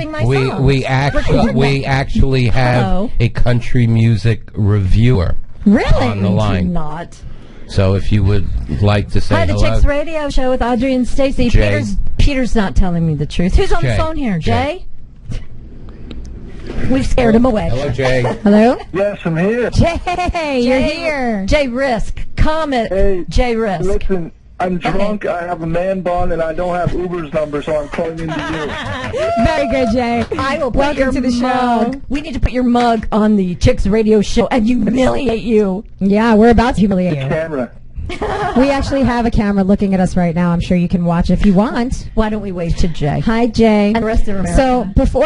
sing my song. We actually have a country music reviewer on the line. Not. So if you would like to say hello. Hi, the Chicks Radio Show with Audrey and Stacey. Peter's not telling me the truth. Who's on the phone here? Jay? We've scared him away. Hello, Jay. Hello? Yes, I'm here. Jay, you're here. Jay Risk. Comet. Hey, Jay Risk. Listen, I'm drunk, I have a man bun, and I don't have Uber's number, so I'm calling into you. Very good, Jay. I will put Welcome your to the mug. show. We need to put your mug on the Chicks Radio Show and humiliate you. Yeah, we're about to humiliate you. Camera. We actually have a camera looking at us right now. I'm sure you can watch if you want. Why don't we wave to Jay? Hi, Jay. And the rest of America. So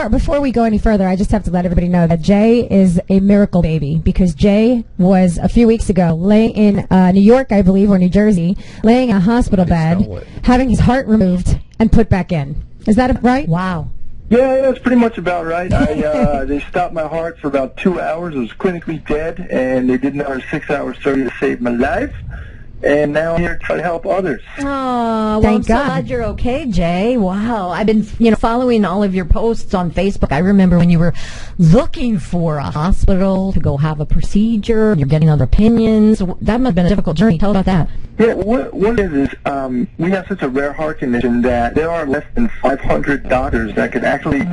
before we go any further, I just have to let everybody know that Jay is a miracle baby, because Jay was a few weeks ago laying in New York, I believe, or New Jersey, laying in a hospital bed, having his heart removed and put back in. Is that right? Wow. Yeah, that's pretty much about right. They stopped my heart for about 2 hours. I was clinically dead, and they did another 6-hour surgery to save my life. And now I'm here to try to help others. Oh, well, Thank I'm so God. glad you're okay, Jay. Wow. I've been, following all of your posts on Facebook. I remember when you were looking for a hospital to go have a procedure. You're getting other opinions. That must have been a difficult journey. Tell us about that. Yeah, what it is we have such a rare heart condition that there are less than 500 doctors that can actually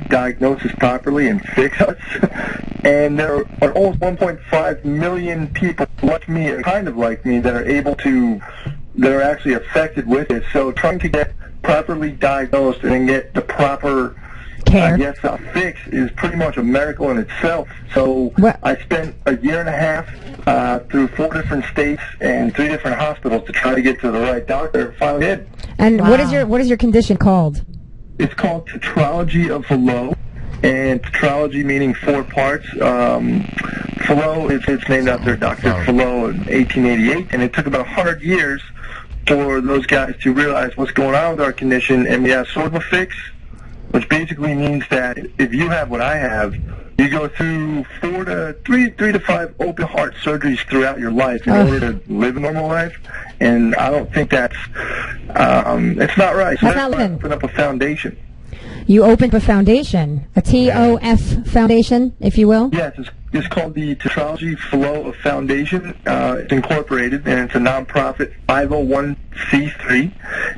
diagnose us properly and fix us. And there are almost 1.5 million people like me, or kind of like me, that are actually affected with it. So trying to get properly diagnosed and then get the proper care, fix is pretty much a miracle in itself. So I spent a year and a half through 4 different states and 3 different hospitals to try to get to the right doctor. Finally did. And what is your condition called? It's called Tetralogy of Fallot. And tetralogy meaning 4 parts. Fallot, it's named after Dr. Fallot in 1888, and it took about 100 years for those guys to realize what's going on with our condition, and we have sort of a fix, which basically means that if you have what I have, you go through 3 to 5 open heart surgeries throughout your life in order to live a normal life, and I don't think that's it's not right. So that's why I opened up a foundation. You opened a foundation, a TOF foundation, if you will? Yes, it's called the Tetralogy of Fallot Foundation. It's incorporated, and it's a nonprofit 501c3.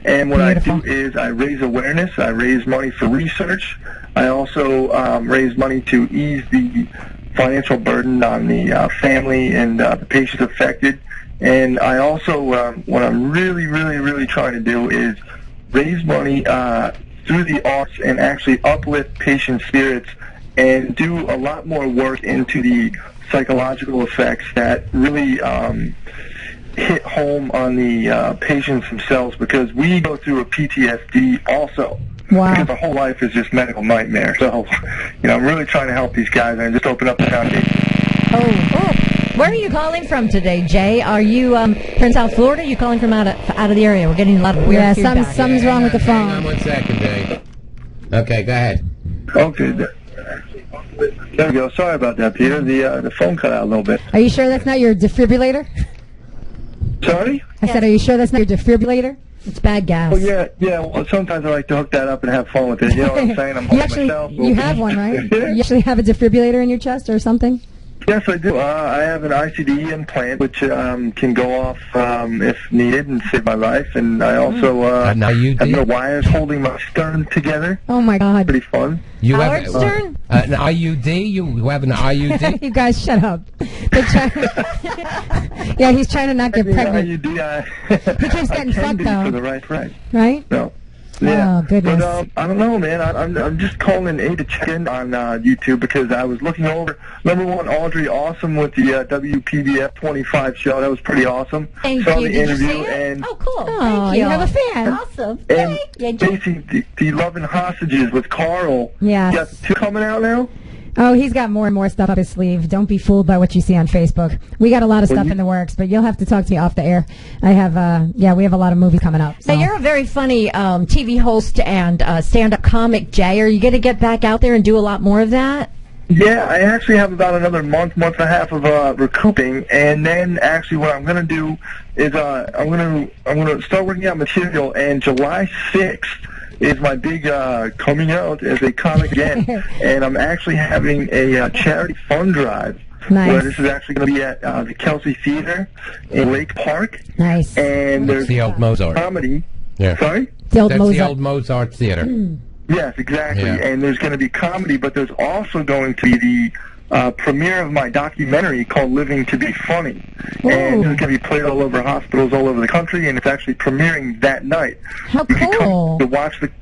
And what I do is I raise awareness. I raise money for research. I also raise money to ease the financial burden on the family and the patients affected. And I also, what I'm really, really, really trying to do is raise money through the arts and actually uplift patient spirits and do a lot more work into the psychological effects that really hit home on the patients themselves, because we go through a PTSD also. Wow. Because the whole life is just medical nightmare. So, I'm really trying to help these guys and just open up the foundation. Oh. Where are you calling from today, Jay? Are you from South Florida? Are you calling from out of the area? We're getting a lot of weird feedback. Something's wrong with the phone. Hang on 1 second, Jay. Okay, go ahead. Okay. There we go. Sorry about that, Peter. The phone cut out a little bit. Are you sure that's not your defibrillator? Sorry? I said, are you sure that's not your defibrillator? It's bad gas. Oh, yeah. Well, sometimes I like to hook that up and have fun with it. You know what I'm saying? I'm holding myself. You have one, right? You actually have a defibrillator in your chest or something? Yes, I do. I have an ICD implant, which can go off if needed and save my life. And I also have no wires holding my sternum together. Oh, my God. Pretty fun. Howard Stern? An IUD? You have an IUD? You guys, shut up. Yeah, he's trying to not get pregnant. IUD, he keeps getting fucked, though. For the right price. Right? No. Yeah. Oh, goodness. But I don't know, man. I'm just calling in to check in on YouTube, because I was looking over number one, Audrey Awesome with the WPBF 25 show. That was pretty awesome. Thank Saw you. the Did interview you see it? and oh, cool. Oh, Thank you. You have a fan. Awesome. And yeah, basically the Loving Hostages with Carl. Yes. You got 2 coming out now? Oh, he's got more and more stuff up his sleeve. Don't be fooled by what you see on Facebook. We got a lot of stuff in the works, but you'll have to talk to me off the air. I have, we have a lot of movies coming up. So. Now, you're a very funny TV host and stand-up comic, Jay. Are you going to get back out there and do a lot more of that? Yeah, I actually have about another month and a half of recouping, and then actually what I'm going to do is I'm going to start working out material, and July 6th, is my big coming out as a comic again, and I'm actually having a charity fund drive. Nice. Where this is actually going to be at the Kelsey Theater in Lake Park. Nice. And there's the old Mozart comedy. Yeah. Sorry? The old That's Mozart. the old Mozart Theater. Yes, exactly. Yeah. And there's going to be comedy, but there's also going to be the premiere of my documentary called Living to be Funny. Ooh. And it's going to be played all over hospitals all over the country, and it's actually premiering that night. How You can cool. come to watch the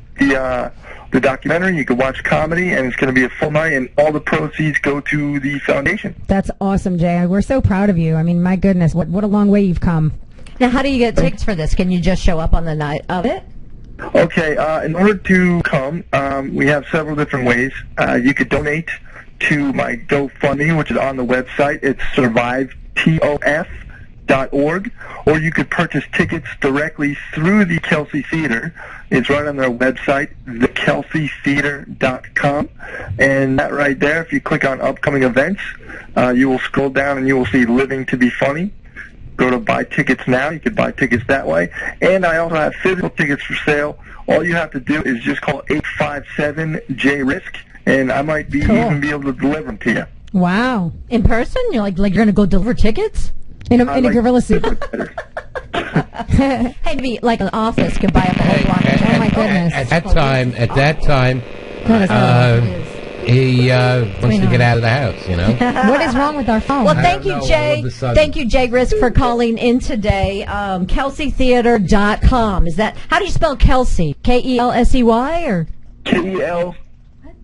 documentary, you can watch comedy, and it's going to be a full night, and all the proceeds go to the foundation. That's awesome, Jay. We're so proud of you. I mean, my goodness, what a long way you've come. Now, how do you get tickets for this? Can you just show up on the night of it? Okay, in order to come, we have several different ways. You could donate to my GoFundMe, which is on the website. It's survivetof.org, or you could purchase tickets directly through the Kelsey Theater. It's right on their website, thekelseytheater.com. And that right there, if you click on upcoming events, you will scroll down and you will see Living to be Funny. Go to buy tickets now. You can buy tickets that way. And I also have physical tickets for sale. All you have to do is just call 857-J-RISK, and I might be even be able to deliver them to you. Wow. In person? You're like you're going to go deliver tickets? In a gorilla suit. Hey, maybe like an office could buy up a whole block. Oh, my goodness. At that time, he wants to get out of the house, you know. What is wrong with our phone? Well, thank you, Jay. Thank you, Jay Risk, for calling in today. KelseyTheater.com. Is that, how do you spell Kelsey? K-E-L-S-E-Y or? K-E-L.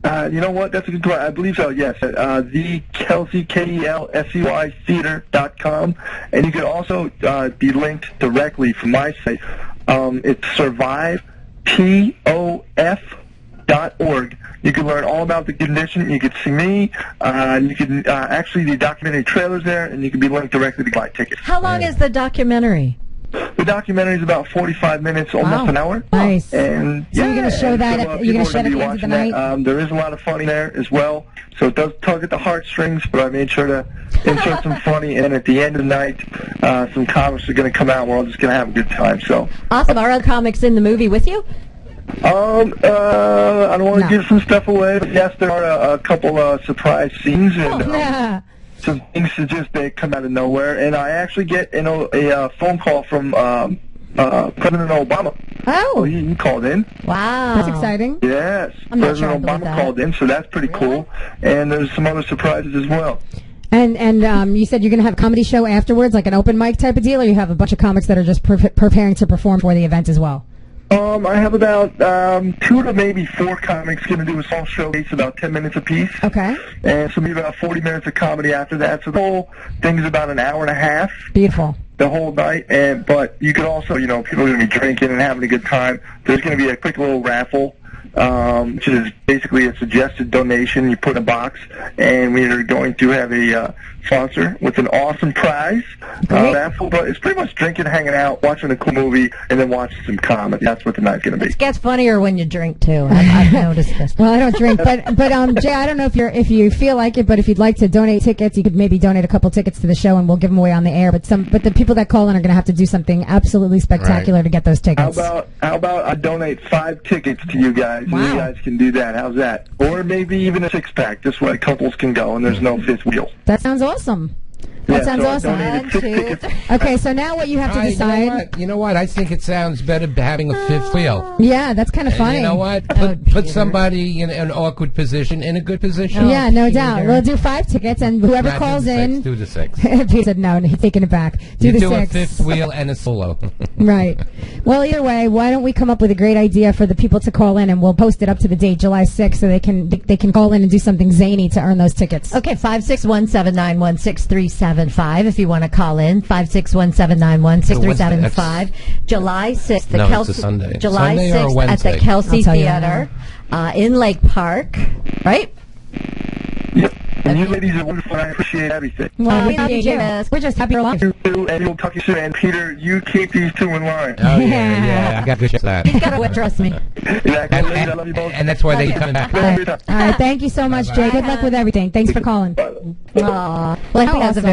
You know what? That's a good question. I believe so, yes. The Kelsey, K-E-L-S-E-Y, theater.com. And you can also be linked directly from my site. It's survivetof.org. You can learn all about the condition. You can see me. You can actually, the documentary trailer's there, and you can be linked directly to buy tickets. How long is the documentary? The documentary is about 45 minutes, almost an hour. Nice. And So you're going to show that you're going to show it at the end of the night? There is a lot of funny there as well. So it does tug at the heartstrings, but I made sure to insert some funny. And at the end of the night, some comics are going to come out. We're all just going to have a good time. So awesome. Are other comics in the movie with you? I don't want to give some stuff away, but yes, there are a couple surprise scenes and some things that just they come out of nowhere. And I actually get a phone call from President Obama. Oh, he called in. Wow, that's exciting. Yes, President Obama called in, so that's pretty cool. And there's some other surprises as well. And you said you're going to have a comedy show afterwards, like an open mic type of deal, or you have a bunch of comics that are just preparing to perform for the event as well? I have about 2 to maybe 4 comics going to do a small showcase, about 10 minutes apiece. Okay. And so maybe about 40 minutes of comedy after that. So the whole thing is about an hour and a half. Beautiful. The whole night. But you could also, people are going to be drinking and having a good time. There's going to be a quick little raffle, which is basically a suggested donation you put in a box. And we are going to have a sponsor with an awesome prize raffle. But it's pretty much drinking, hanging out, watching a cool movie, and then watching some comedy. That's what the night's going to be. It gets funnier when you drink, too. I've noticed this. Well, I don't drink, but Jay, I don't know if you feel like it, but if you'd like to donate tickets, you could maybe donate a couple tickets to the show, and we'll give them away on the air. But the people that call in are going to have to do something absolutely spectacular to get those tickets. How about I donate 5 tickets to you guys? Wow. And you guys can do that. How's that? Or maybe even a 6-pack. This way couples can go, and there's no fifth wheel. That sounds awesome. That sounds awesome. Okay, so now what you have to decide. You know what? I think it sounds better having a fifth wheel. Yeah, that's kind of funny. You know what? Put somebody in an awkward position in a good position. Yeah, no doubt. We'll do 5 tickets, and whoever calls in. Do the 6. He said no, he's taking it back. Do the 6. A fifth wheel and a solo. Right. Well, either way, why don't we come up with a great idea for the people to call in, and we'll post it up to the date, July 6th, so they can call in and do something zany to earn those tickets. Okay, 561-791-6375 if you want to call in. 561-791-6375. July 6th. No, it's a Sunday. July Sunday 6th or at the Kelsey Theater in Lake Park. Right? Yep. And you ladies are wonderful. I appreciate everything. Well, we're just happy you're alive. And we'll talk to you soon. And Peter, you keep these 2 in line. Oh, yeah. I got good at that. He's got to trust me. Exactly. I love you both. And that's why they come back. All right. Thank you so much, Jay. Good luck with everything. Thanks for calling. Well, he has a very